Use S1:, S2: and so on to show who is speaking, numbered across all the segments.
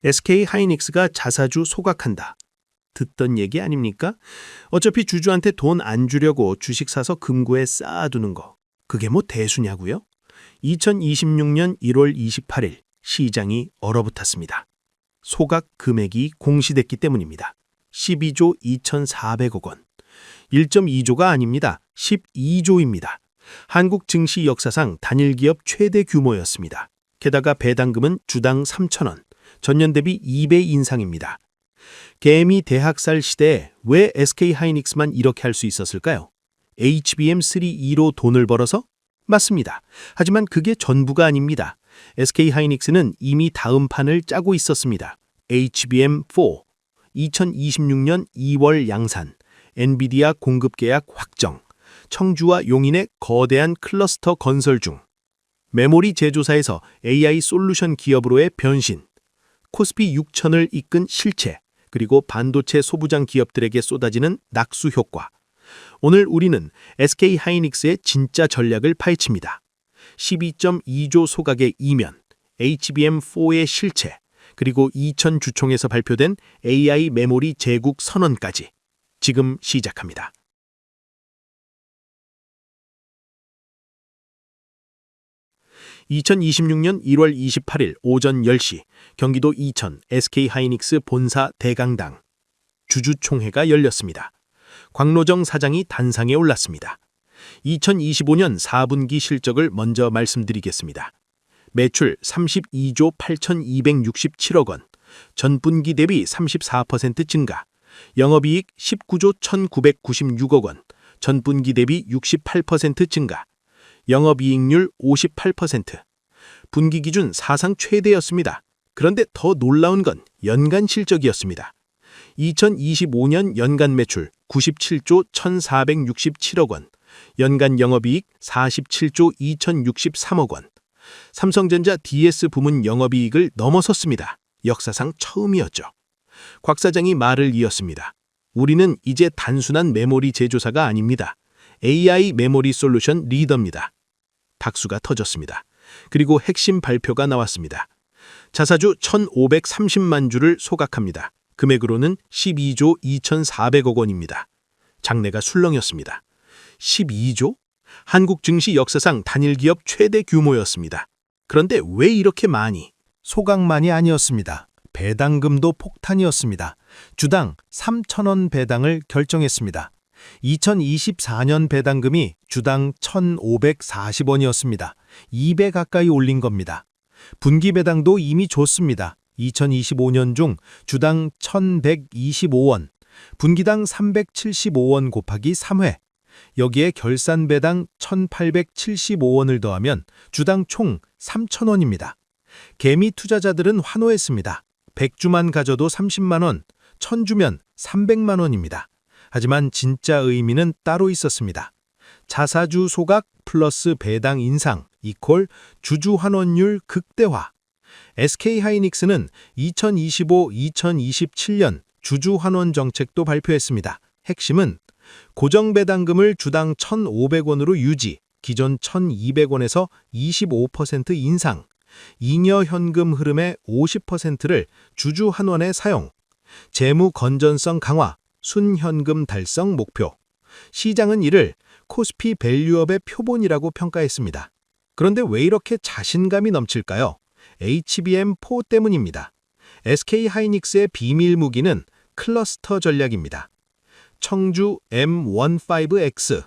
S1: SK 하이닉스가 자사주 소각한다. 듣던 얘기 아닙니까? 어차피 주주한테 돈 안 주려고 주식 사서 금고에 쌓아두는 거. 그게 뭐 대수냐고요? 2026년 1월 28일 시장이 얼어붙었습니다. 소각 금액이 공시됐기 때문입니다. 12조 2,400억 원. 1.2조가 아닙니다. 12조입니다. 한국 증시 역사상 단일 기업 최대 규모였습니다. 게다가 배당금은 주당 3,000원, 전년 대비 2배 인상입니다. 개미 대학살 시대에 왜 SK 하이닉스만 이렇게 할 수 있었을까요? HBM3E로 돈을 벌어서? 맞습니다. 하지만 그게 전부가 아닙니다. SK 하이닉스는 이미 다음 판을 짜고 있었습니다. HBM4, 2026년 2월 양산, 엔비디아 공급 계약 확정, 청주와 용인의 거대한 클러스터 건설 중, 메모리 제조사에서 AI 솔루션 기업으로의 변신, 코스피 6천을 이끈 실체, 그리고 반도체 소부장 기업들에게 쏟아지는 낙수 효과. 오늘 우리는 SK 하이닉스의 진짜 전략을 파헤칩니다. 12.2조 소각의 이면, HBM4의 실체, 그리고 2000주총에서 발표된 AI 메모리 제국 선언까지 지금 시작합니다. (2026년 1월 28일) 오전 10시 경기도 이천 SK 하이닉스 본사 대강당 주주총회가 열렸습니다. 광로정 사장이 단상에 올랐습니다. 2025년 4분기 실적을 먼저 말씀드리겠습니다. 매출 32조 8,267억 원, 전분기 대비 34% 증가, 영업이익 19조 1,996억 원, 전분기 대비 68% 증가, 영업이익률 58%, 분기 기준 사상 최대였습니다. 그런데 더 놀라운 건 연간 실적이었습니다. 2025년 연간 매출 97조 1,467억 원, 연간 영업이익 47조 2,063억 원, 삼성전자 DS 부문 영업이익을 넘어섰습니다. 역사상 처음이었죠. 곽 사장이 말을 이었습니다. 우리는 이제 단순한 메모리 제조사가 아닙니다. AI 메모리 솔루션 리더입니다. 박수가 터졌습니다. 그리고 핵심 발표가 나왔습니다. 자사주 1,530만 주를 소각합니다. 금액으로는 12조 2,400억 원입니다. 장내가 술렁였습니다. 12조? 한국 증시 역사상 단일 기업 최대 규모였습니다. 그런데 왜 이렇게 많이?
S2: 소각만이 아니었습니다. 배당금도 폭탄이었습니다. 주당 3,000원 배당을 결정했습니다. 2024년 배당금이 주당 1,540원이었습니다. 2배 가까이 올린 겁니다. 분기 배당도 이미 줬습니다. 2025년 중 주당 1,125원, 분기당 375원 곱하기 3회. 여기에 결산 배당 1,875원을 더하면 주당 총 3,000원입니다. 개미 투자자들은 환호했습니다. 100주만 가져도 30만 원, 1,000주면 300만 원입니다. 하지만 진짜 의미는 따로 있었습니다. 자사주 소각 플러스 배당 인상 이퀄 주주 환원율 극대화. SK 하이닉스는 2025-2027년 주주 환원 정책도 발표했습니다. 핵심은 고정 배당금을 주당 1,500원으로 유지, 기존 1,200원에서 25% 인상, 잉여 현금 흐름의 50%를 주주 환원에 사용, 재무 건전성 강화, 순현금 달성 목표. 시장은 이를 코스피 밸류업의 표본이라고 평가했습니다. 그런데 왜 이렇게 자신감이 넘칠까요? HBM4 때문입니다. SK 하이닉스의 비밀 무기는 클러스터 전략입니다. 청주 M15X,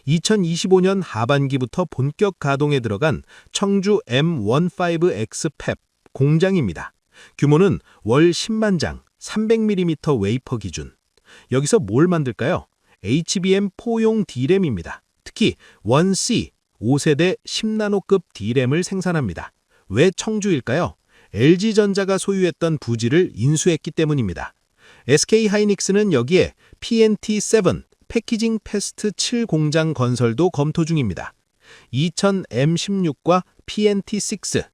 S2: 2025년 하반기부터 본격 가동에 들어간 청주 M15X 팹 공장입니다. 규모는 월 10만 장, 300mm 웨이퍼 기준. 여기서 뭘 만들까요? HBM4용 D램입니다. 특히 1C, 5세대 10나노급 D램을 생산합니다. 왜 청주일까요? LG전자가 소유했던 부지를 인수했기 때문입니다. SK 하이닉스는 여기에 PNT7 패키징 패스트 7 공장 건설도 검토 중입니다. 2000 M16과 PNT6,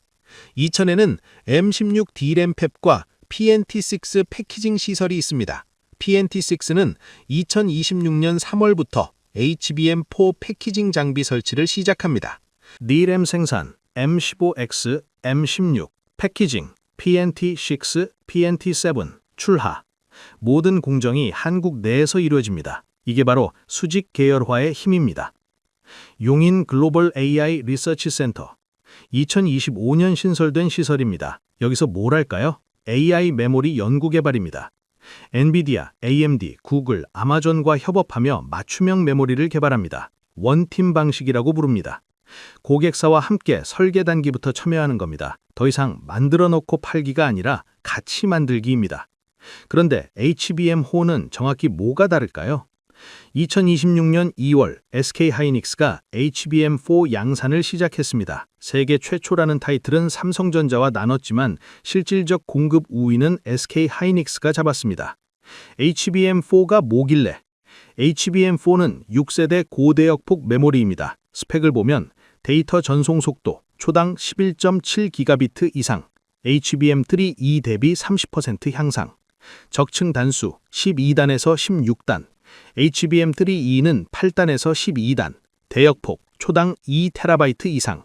S2: 2000에는 M16 D램 팹과 PNT6 패키징 시설이 있습니다. PNT6는 2026년 3월부터 HBM4 패키징 장비 설치를 시작합니다. D램 생산, M15X, M16, 패키징, PNT6, PNT7 출하. 모든 공정이 한국 내에서 이루어집니다. 이게 바로 수직 계열화의 힘입니다. 용인 글로벌 AI 리서치 센터. 2025년 신설된 시설입니다. 여기서 뭘 할까요? AI 메모리 연구 개발입니다. 엔비디아, AMD, 구글, 아마존과 협업하며 맞춤형 메모리를 개발합니다. 원팀 방식이라고 부릅니다. 고객사와 함께 설계 단계부터 참여하는 겁니다. 더 이상 만들어 놓고 팔기가 아니라 같이 만들기입니다. 그런데 HBM4는 정확히 뭐가 다를까요? 2026년 2월 SK하이닉스가 HBM4 양산을 시작했습니다. 세계 최초라는 타이틀은 삼성전자와 나눴지만 실질적 공급 우위는 SK하이닉스가 잡았습니다. HBM4가 뭐길래? HBM4는 6세대 고대역폭 메모리입니다. 스펙을 보면 데이터 전송 속도 초당 11.7기가비트 이상, HBM3 2 대비 30% 향상, 적층 단수 12단에서 16단, HBM3E는 8단에서 12단, 대역폭 초당 2TB 이상.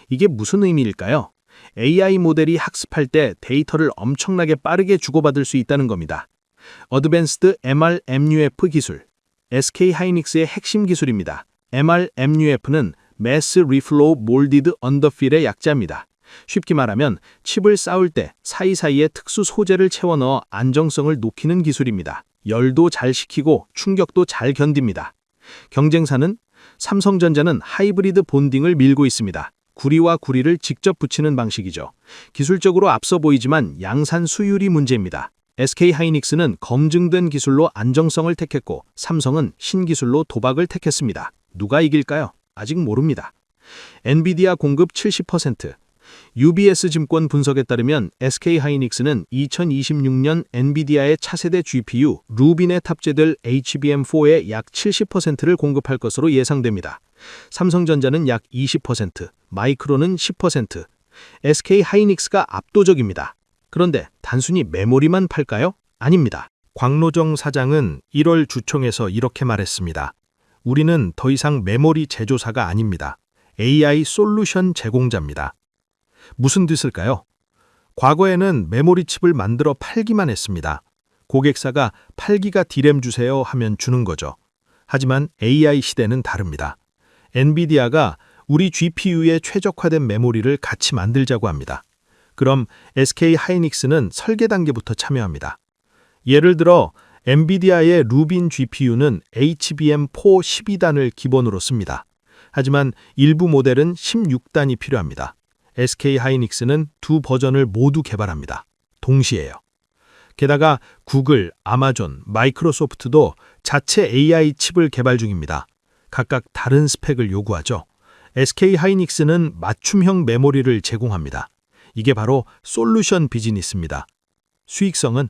S2: 이게 무슨 의미일까요? AI 모델이 학습할 때 데이터를 엄청나게 빠르게 주고받을 수 있다는 겁니다. 어드밴스드 MR-MUF 기술, SK하이닉스의 핵심 기술입니다. MR-MUF는 Mass Reflow Molded Underfill의 약자입니다. 쉽게 말하면 칩을 쌓을 때 사이사이에 특수 소재를 채워 넣어 안정성을 높이는 기술입니다. 열도 잘 식히고 충격도 잘 견딥니다. 경쟁사는 삼성전자는 하이브리드 본딩을 밀고 있습니다. 구리와 구리를 직접 붙이는 방식이죠. 기술적으로 앞서 보이지만 양산 수율이 문제입니다. SK하이닉스는 검증된 기술로 안정성을 택했고 삼성은 신기술로 도박을 택했습니다. 누가 이길까요? 아직 모릅니다. 엔비디아 공급 70%. UBS 증권 분석에 따르면 SK하이닉스는 2026년 엔비디아의 차세대 GPU 루빈에 탑재될 HBM4의 약 70%를 공급할 것으로 예상됩니다. 삼성전자는 약 20%, 마이크론은 10%, SK하이닉스가 압도적입니다. 그런데 단순히 메모리만 팔까요? 아닙니다.
S1: 광노정 사장은 1월 주총에서 이렇게 말했습니다. 우리는 더 이상 메모리 제조사가 아닙니다. AI 솔루션 제공자입니다. 무슨 뜻일까요? 과거에는 메모리 칩을 만들어 팔기만 했습니다. 고객사가 8기가 디램 주세요 하면 주는 거죠. 하지만 AI 시대는 다릅니다. 엔비디아가 우리 GPU에 최적화된 메모리를 같이 만들자고 합니다. 그럼 SK하이닉스는 설계 단계부터 참여합니다. 예를 들어 엔비디아의 루빈 GPU는 HBM4 12단을 기본으로 씁니다. 하지만 일부 모델은 16단이 필요합니다. SK하이닉스는 두 버전을 모두 개발합니다. 동시에요. 게다가 구글, 아마존, 마이크로소프트도 자체 AI 칩을 개발 중입니다. 각각 다른 스펙을 요구하죠. SK하이닉스는 맞춤형 메모리를 제공합니다. 이게 바로 솔루션 비즈니스입니다. 수익성은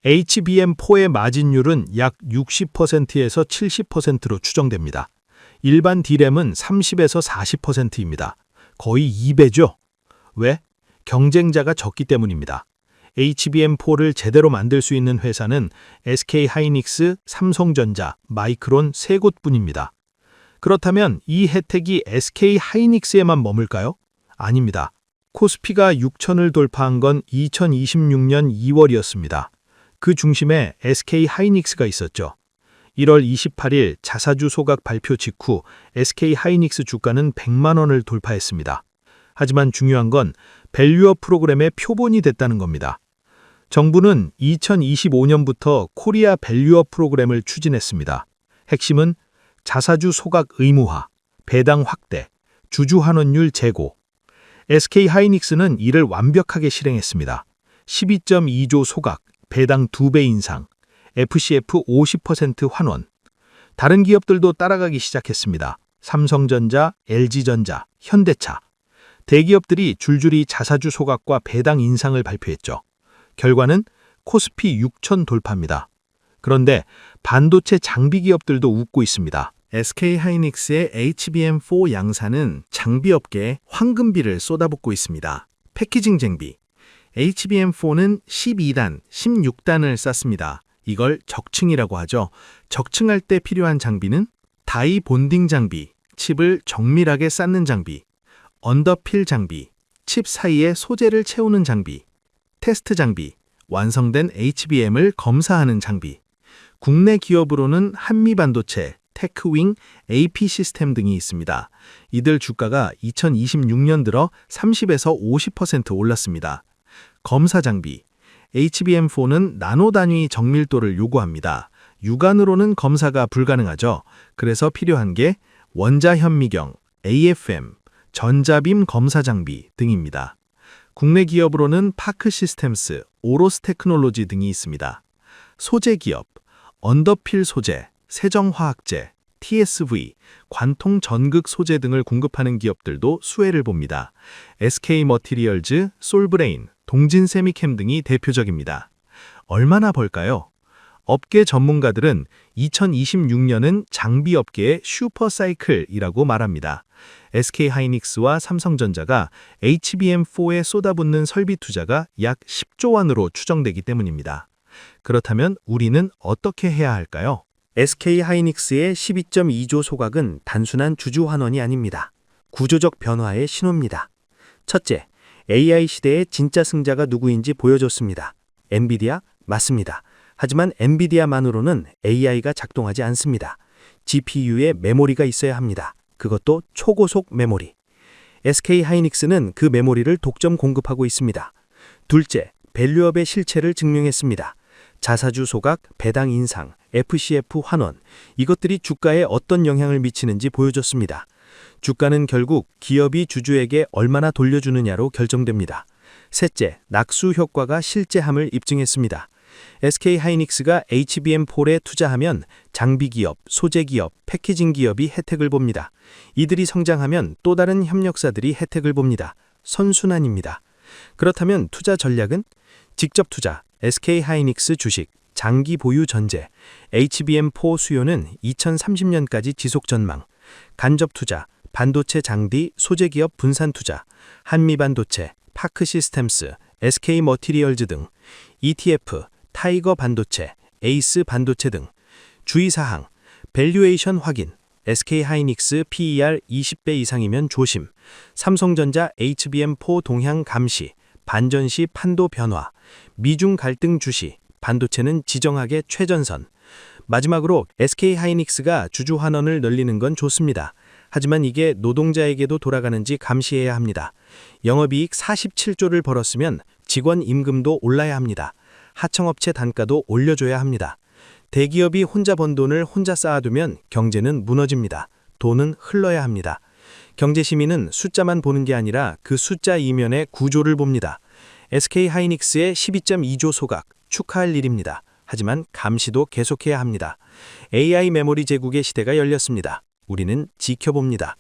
S1: HBM4의 마진율은 약 60%에서 70%로 추정됩니다. 일반 D램은 30에서 40%입니다. 거의 2배죠. 왜? 경쟁자가 적기 때문입니다. HBM4를 제대로 만들 수 있는 회사는 SK하이닉스, 삼성전자, 마이크론 세 곳뿐입니다. 그렇다면 이 혜택이 SK하이닉스에만 머물까요? 아닙니다. 코스피가 6천을 돌파한 건 2026년 2월이었습니다. 그 중심에 SK하이닉스가 있었죠. 1월 28일 자사주 소각 발표 직후 SK하이닉스 주가는 100만 원을 돌파했습니다. 하지만 중요한 건 밸류업 프로그램의 표본이 됐다는 겁니다. 정부는 2025년부터 코리아 밸류업 프로그램을 추진했습니다. 핵심은 자사주 소각 의무화, 배당 확대, 주주 환원율 제고. SK하이닉스는 이를 완벽하게 실행했습니다. 12.2조 소각, 배당 2배 인상, FCF 50% 환원. 다른 기업들도 따라가기 시작했습니다. 삼성전자, LG전자, 현대차. 대기업들이 줄줄이 자사주 소각과 배당 인상을 발표했죠. 결과는 코스피 6천 돌파입니다. 그런데 반도체 장비 기업들도 웃고 있습니다. SK하이닉스의 HBM4 양산은 장비업계에 황금비를 쏟아붓고 있습니다. 패키징 장비. HBM4는 12단, 16단을 쌌습니다. 이걸 적층이라고 하죠. 적층할 때 필요한 장비는 다이 본딩 장비, 칩을 정밀하게 쌓는 장비, 언더필 장비, 칩 사이에 소재를 채우는 장비,
S2: 테스트 장비, 완성된 HBM을 검사하는 장비, 국내 기업으로는 한미반도체, 테크윙, AP 시스템 등이 있습니다. 이들 주가가 2026년 들어 30에서 50% 올랐습니다. 검사 장비, HBM4는 나노 단위 정밀도를 요구합니다. 육안으로는 검사가 불가능하죠. 그래서 필요한 게 원자 현미경, AFM, 전자빔 검사 장비 등입니다. 국내 기업으로는 파크 시스템스, 오로스 테크놀로지 등이 있습니다. 소재 기업, 언더필 소재, 세정화학재, TSV, 관통 전극 소재 등을 공급하는 기업들도 수혜를 봅니다. SK 머티리얼즈, 솔브레인, 동진 세미캠 등이 대표적입니다. 얼마나 벌까요? 업계 전문가들은 2026년은 장비 업계의 슈퍼사이클이라고 말합니다. SK하이닉스와 삼성전자가 HBM4에 쏟아붓는 설비 투자가 약 10조 원으로 추정되기 때문입니다. 그렇다면 우리는 어떻게 해야 할까요?
S1: SK하이닉스의 12.2조 소각은 단순한 주주 환원이 아닙니다. 구조적 변화의 신호입니다. 첫째, AI 시대의 진짜 승자가 누구인지 보여줬습니다. 엔비디아? 맞습니다. 하지만 엔비디아만으로는 AI가 작동하지 않습니다. GPU에 메모리가 있어야 합니다. 그것도 초고속 메모리. SK하이닉스는 그 메모리를 독점 공급하고 있습니다. 둘째, 밸류업의 실체를 증명했습니다. 자사주 소각, 배당 인상, FCF 환원, 이것들이 주가에 어떤 영향을 미치는지 보여줬습니다. 주가는 결국 기업이 주주에게 얼마나 돌려주느냐로 결정됩니다. 셋째, 낙수 효과가 실제함을 입증했습니다. SK하이닉스가 HBM4에 투자하면 장비기업, 소재기업, 패키징 기업이 혜택을 봅니다. 이들이 성장하면 또 다른 협력사들이 혜택을 봅니다. 선순환입니다. 그렇다면 투자 전략은? 직접 투자, SK하이닉스 주식, 장기 보유 전제, HBM4 수요는 2030년까지 지속 전망, 간접 투자, 반도체 장비, 소재기업 분산 투자, 한미반도체, 파크 시스템스, SK 머티리얼즈 등, ETF, 타이거 반도체, 에이스 반도체 등. 주의사항, 밸류에이션 확인, SK하이닉스 PER 20배 이상이면 조심, 삼성전자 HBM4 동향 감시, 반전시 판도 변화, 미중 갈등 주시, 반도체는 지정학의 최전선. 마지막으로 SK하이닉스가 주주 환원을 늘리는 건 좋습니다. 하지만 이게 노동자에게도 돌아가는지 감시해야 합니다. 영업이익 47조를 벌었으면 직원 임금도 올라야 합니다. 하청업체 단가도 올려줘야 합니다. 대기업이 혼자 번 돈을 혼자 쌓아두면 경제는 무너집니다. 돈은 흘러야 합니다. 경제시민은 숫자만 보는 게 아니라 그 숫자 이면의 구조를 봅니다. SK하이닉스의 12.2조 소각, 축하할 일입니다. 하지만 감시도 계속해야 합니다. AI 메모리 제국의 시대가 열렸습니다. 우리는 지켜봅니다.